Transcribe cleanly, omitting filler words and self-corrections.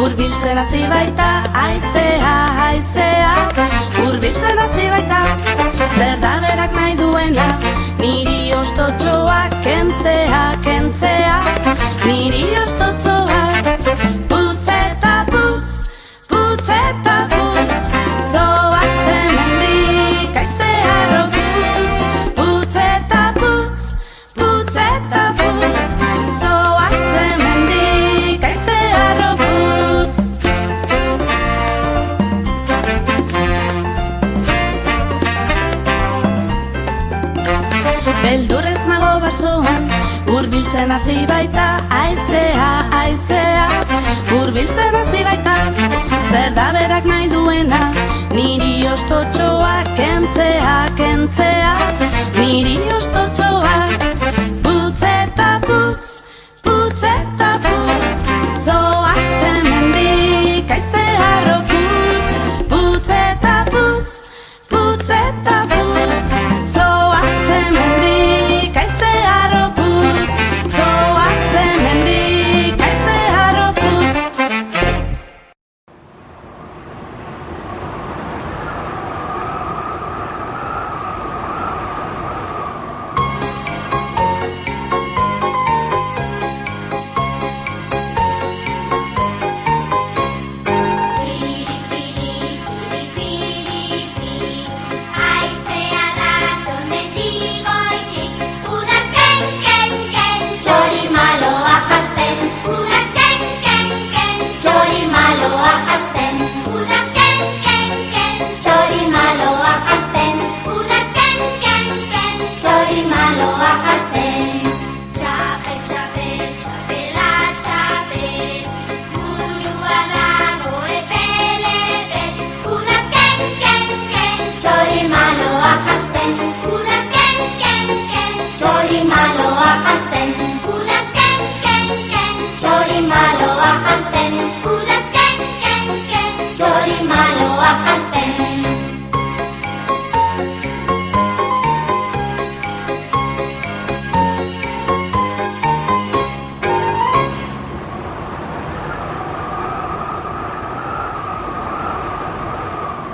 Urbiltzen hasi baita, haizea, haizea. Urbiltzen hasi baita, zer da berak nahi duena, niri ostotxoa kentzea, kentzea. Niri ostotxoa, putz eta putz, putz eta putz. Zoaz hemendik, haizea robutz, putz eta putz, putz eta putz. Zoaz hemendik, haizea robutz. Beldurrez nago basoan, urbiltzen hasi baita, haizea, haizea. Urbiltzen hasi baita, zer da berak nahi duena, niri ostotxoa kentzea, kentzea. Niri ostotxoa